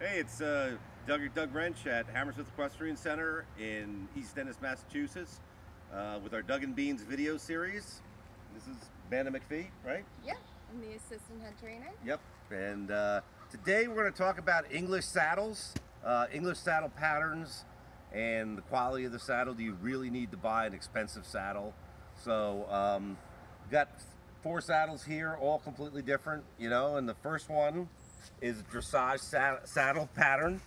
Hey, it's Doug Wrench at Hammersmith Equestrian Center in East Ennis, Massachusetts, with our Doug and Beans video series. This is Amanda McPhee, right? Yeah, I'm the assistant head trainer. Yep. And today we're going to talk about English saddles, English saddle patterns, and the quality of the saddle. Do you really need to buy an expensive saddle? So, we've got 4 saddles here, all completely different, you know, and the first one is a dressage saddle pattern,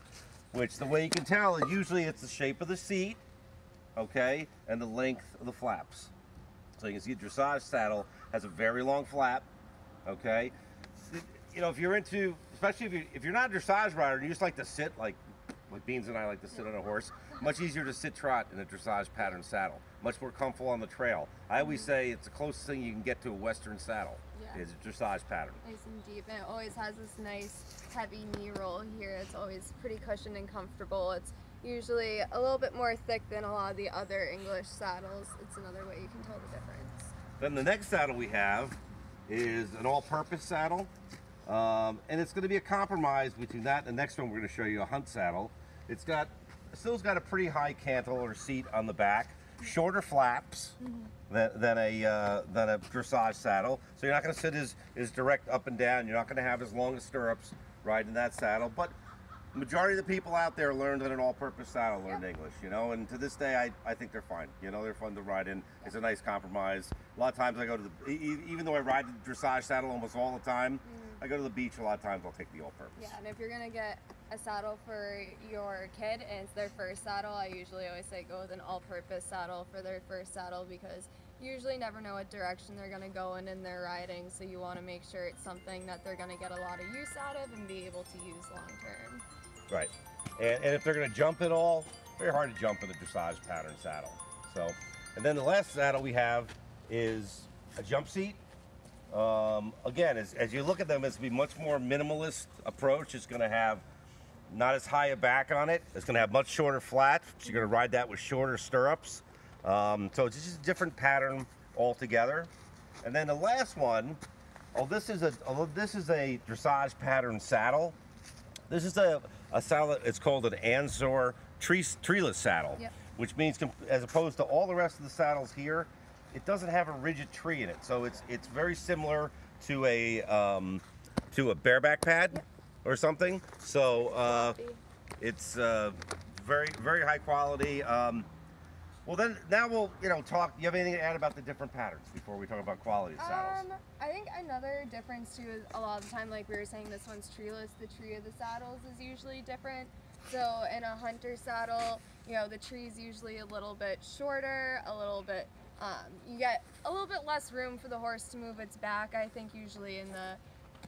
which the way you can tell is usually it's the shape of the seat, okay, and the length of the flaps. So you can see a dressage saddle has a very long flap, okay. You know, if you're into, especially if you're not a dressage rider and you just like to sit like Beans and I like to sit on a horse, much easier to sit trot in a dressage pattern saddle. Much more comfortable on the trail. I always say it's the closest thing you can get to a Western saddle, is a dressage pattern. Nice and deep, and it always has this nice heavy knee roll here. It's always pretty cushioned and comfortable. It's usually a little bit more thick than a lot of the other English saddles. It's another way you can tell the difference. Then the next saddle we have is an all-purpose saddle, and it's going to be a compromise between that and the next one we're going to show you, a hunt saddle. It's still's got a pretty high cantle or seat on the back, shorter flaps than a dressage saddle. So you're not going to sit as direct up and down. You're not going to have as long as stirrups riding that saddle. But the majority of the people out there learned in an all-purpose saddle learned English, you know. And to this day, I think they're fine. You know, they're fun to ride in. It's a nice compromise. A lot of times I go to the, even though I ride the dressage saddle almost all the time, I go to the beach a lot of times. I'll take the all-purpose. Yeah, and if you're gonna get a saddle for your kid and it's their first saddle, I usually always say go with an all-purpose saddle for their first saddle, because you usually never know what direction they're gonna go in their riding. So you want to make sure it's something that they're gonna get a lot of use out of and be able to use long term. Right, and if they're gonna jump at all, very hard to jump with a dressage pattern saddle. So, and then the last saddle we have is a jump seat. Again, as you look at them, it's going to be much more minimalist approach. It's going to have not as high a back on it. It's going to have much shorter flats. So you're going to ride that with shorter stirrups. So it's just a different pattern altogether. And then the last one, this is a dressage pattern saddle. This is a saddle. It's called an Ansor Treeless saddle, which means as opposed to all the rest of the saddles here, it doesn't have a rigid tree in it, so it's very similar to a bareback pad or something. So it's very high quality. Well, then now we'll talk. You have anything to add about the different patterns before we talk about quality of saddles? I think another difference too is a lot of the time, like we were saying, this one's treeless. The tree of the saddles is usually different. So in a hunter saddle, the tree is usually a little bit shorter, a little bit. You get a little bit less room for the horse to move its back, I think, usually in the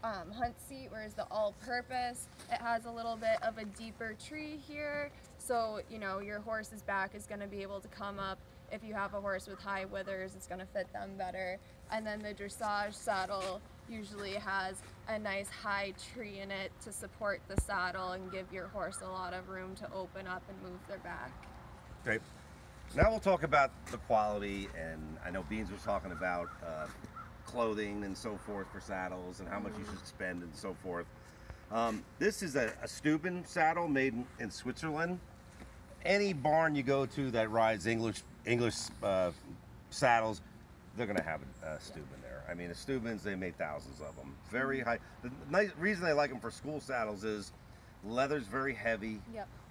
hunt seat, whereas the all-purpose, it has a little bit of a deeper tree here, so your horse's back is going to be able to come up. If you have a horse with high withers, it's going to fit them better. And then the dressage saddle usually has a nice high tree in it to support the saddle and give your horse a lot of room to open up and move their back. Great. Now we'll talk about the quality, and I know Beans was talking about clothing and so forth for saddles and how much you should spend and so forth. This is a Steuben saddle made in Switzerland. Any barn you go to that rides English saddles, they're going to have a Steuben there. I mean, the Steubens, they make thousands of them. Very high. The nice reason they like them for school saddles is leather's very heavy.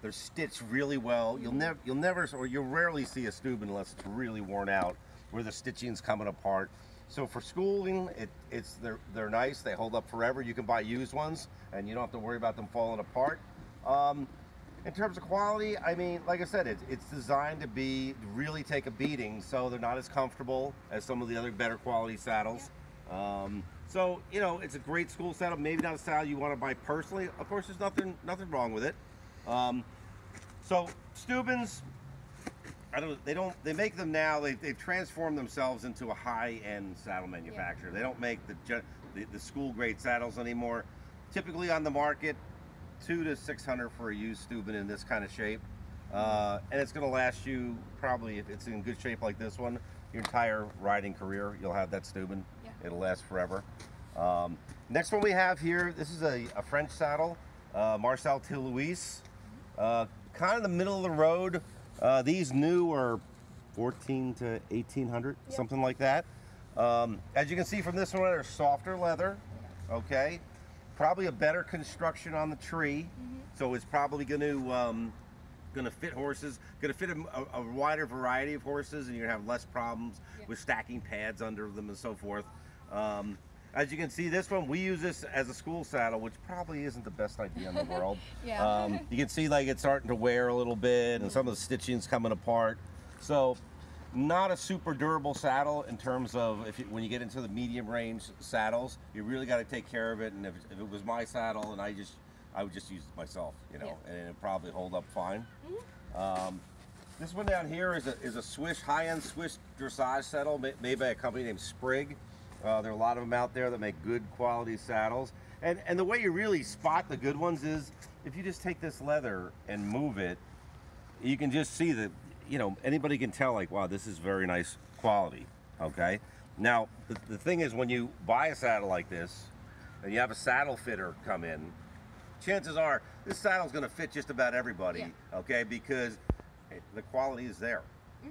They're stitched really well. You'll rarely see a Steuben unless it's really worn out, where the stitching's coming apart. So for schooling, they're nice. They hold up forever. You can buy used ones, and you don't have to worry about them falling apart. In terms of quality, I mean, like I said, it's designed to really take a beating, so they're not as comfortable as some of the other better quality saddles. So it's a great school saddle. Maybe not a saddle you want to buy personally. Of course, there's nothing wrong with it. So Steubens, they make them now. They've transformed themselves into a high-end saddle manufacturer. They don't make the school grade saddles anymore. Typically on the market, $200 to $600 for a used Steuben in this kind of shape, and it's going to last you, probably, if it's in good shape like this one, your entire riding career. You'll have that Steuben. It'll last forever. Next one we have here, this is a French saddle. Marcel Toulouse. Kind of the middle of the road. These new are 14 to 1800, something like that. As you can see from this one, they're softer leather. Okay, probably a better construction on the tree, so it's probably going to fit horses, going to fit a wider variety of horses, and you're going to have less problems with stacking pads under them and so forth. As you can see, this one, we use this as a school saddle, which probably isn't the best idea in the world. You can see like it's starting to wear a little bit, and some of the stitching's coming apart. So not a super durable saddle in terms of when you get into the medium range saddles, you really got to take care of it. And if it was my saddle, and I would just use it myself, you know, and it'd probably hold up fine. This one down here is a Swiss, high-end Swiss dressage saddle made by a company named Sprigg. There are a lot of them out there that make good quality saddles. And the way you really spot the good ones is if you just take this leather and move it, you can just see that, you know, anybody can tell, like, wow, this is very nice quality, okay? Now, the thing is, when you buy a saddle like this and you have a saddle fitter come in, chances are this saddle's gonna fit just about everybody, okay? Because the quality is there.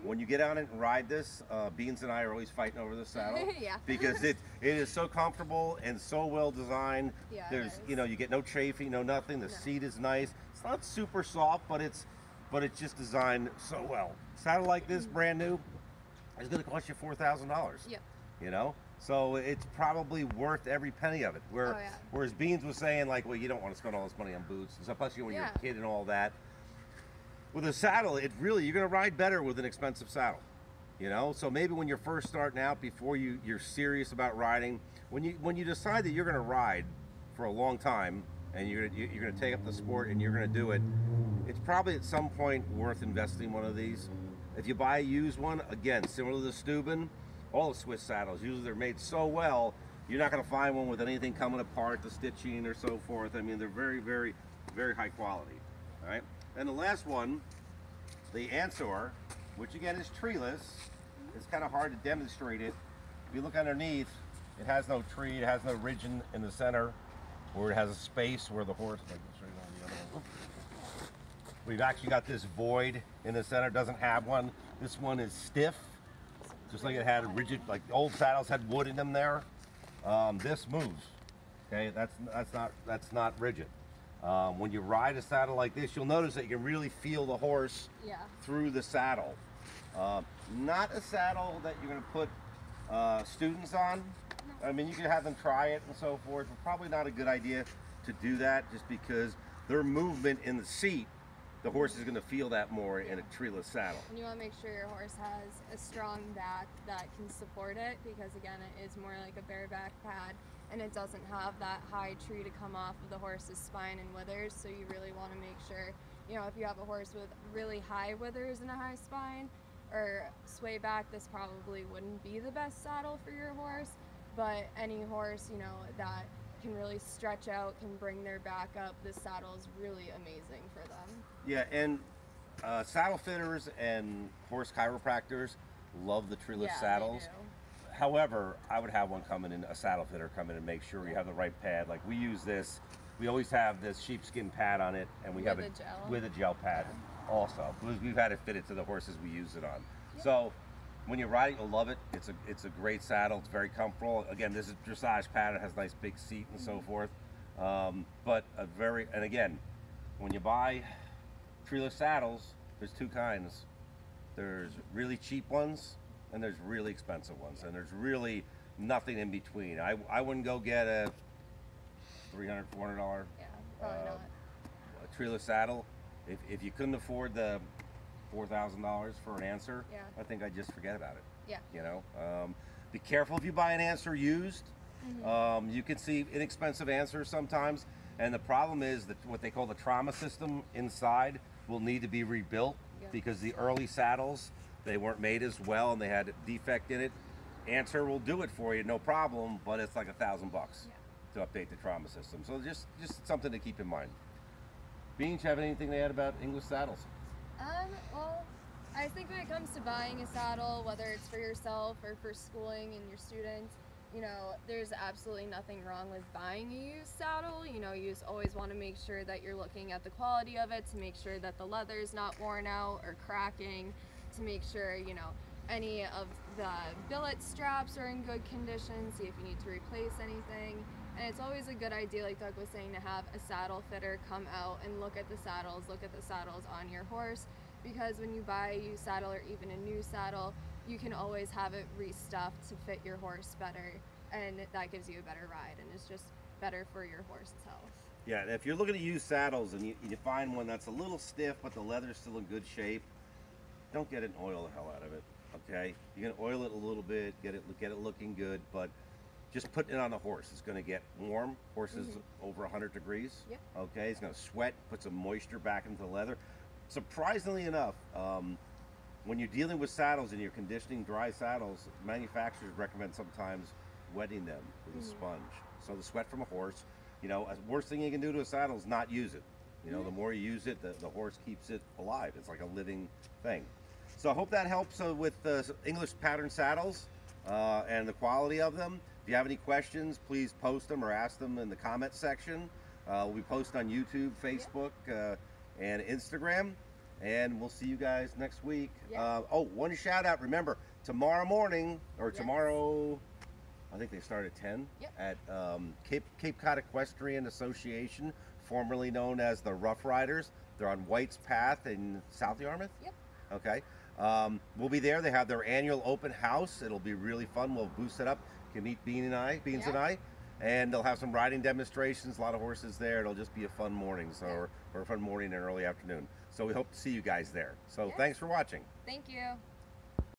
When you get on it and ride this, Beans and I are always fighting over the saddle because it is so comfortable and so well designed. There's, you know, you get no chafing, no nothing. The seat is nice. It's not super soft, but it's just designed so well. A saddle like this, brand new, is going to cost you $4,000. You know, so it's probably worth every penny of it. Whereas Beans was saying, like, well, you don't want to spend all this money on boots, especially when you're a kid and all that. With a saddle, you're going to ride better with an expensive saddle, you know. So maybe when you're first starting out, before you're serious about riding, when you decide that you're going to ride for a long time and you're going to take up the sport and you're going to do it, it's probably at some point worth investing in one of these. If you buy a used one, again, similar to the Steuben, all the Swiss saddles, usually they're made so well, you're not going to find one with anything coming apart, the stitching or so forth. I mean, they're very, very, very high quality. All right. And the last one, the Answer, which again is treeless. It's kind of hard to demonstrate it. If you look underneath, it has no tree, it has no ridge in the center, or it has a space where the horse, like let's show you on the other one. We've actually got this void in the center, doesn't have one. This one is stiff, just like it had a rigid, like the old saddles had wood in them there. This moves, okay? That's not rigid. When you ride a saddle like this, you'll notice that you can really feel the horse through the saddle. Not a saddle that you're going to put students on. I mean, you can have them try it and so forth, but probably not a good idea to do that just because their movement in the seat, the horse is going to feel that more in a treeless saddle. And you want to make sure your horse has a strong back that can support it because, again, it is more like a bareback pad. And it doesn't have that high tree to come off of the horse's spine and withers, so you really want to make sure, you know, if you have a horse with really high withers and a high spine or sway back, this probably wouldn't be the best saddle for your horse. But any horse, you know, that can really stretch out, can bring their back up, this saddle is really amazing for them. Yeah, and saddle fitters and horse chiropractors love the treeless saddles. They do. However, I would have one come in, a saddle fitter come in and make sure you have the right pad. Like we use this, we always have this sheepskin pad on it, and we have it with a gel pad also. We've had it fitted to the horses we use it on. So when you ride it, you'll love it. It's a great saddle. It's very comfortable. Again, this is dressage pattern. It has a nice big seat and so forth. But and again, when you buy treeless saddles, there's two kinds. There's really cheap ones and there's really expensive ones, and there's really nothing in between. I wouldn't go get a $300, $400 a treeless saddle if you couldn't afford the $4,000 for an Answer. I think I'd just forget about it. You know, be careful if you buy an Answer used. You can see inexpensive Answers sometimes, and the problem is that what they call the trauma system inside will need to be rebuilt because the early saddles, they weren't made as well and they had a defect in it. Answer will do it for you, no problem, but it's like $1,000 to update the trauma system. So just something to keep in mind. Beans, you have anything to add about English saddles? Well, I think when it comes to buying a saddle, whether it's for yourself or for schooling and your students, you know, there's absolutely nothing wrong with buying a used saddle. You know, you just always want to make sure that you're looking at the quality of it, to make sure that the leather is not worn out or cracking, to make sure, you know, any of the billet straps are in good condition, see if you need to replace anything. And it's always a good idea, like Doug was saying, to have a saddle fitter come out and look at the saddles on your horse, because when you buy a used saddle or even a new saddle, you can always have it restuffed to fit your horse better, and that gives you a better ride, and it's just better for your horse's health. Yeah, and if you're looking to use saddles and you find one that's a little stiff but the leather's still in good shape, don't get it and oil the hell out of it. Okay, you can oil it a little bit, get it looking good, but just putting it on the horse, it's going to get warm. Horse is over 100 degrees. Yep. Okay, it's going to sweat, put some moisture back into the leather. Surprisingly enough, when you're dealing with saddles and you're conditioning dry saddles, manufacturers recommend sometimes wetting them with a sponge. So the sweat from a horse, you know, the worst thing you can do to a saddle is not use it. You know, the more you use it, the horse keeps it alive. It's like a living thing. So I hope that helps with English pattern saddles and the quality of them. If you have any questions, please post them or ask them in the comment section. We post on YouTube, Facebook, and Instagram. And we'll see you guys next week. Oh, one shout out. Remember, tomorrow morning, or tomorrow, I think they start at 10, at Cape Cod Equestrian Association, formerly known as the Rough Riders. They're on White's Path in South Yarmouth. Okay. We'll be there. They have their annual open house. It'll be really fun. We'll boost it up. You can meet Beans and I. And they'll have some riding demonstrations, a lot of horses there. It'll just be a fun morning, or a fun morning and early afternoon. So we hope to see you guys there. So thanks for watching. Thank you.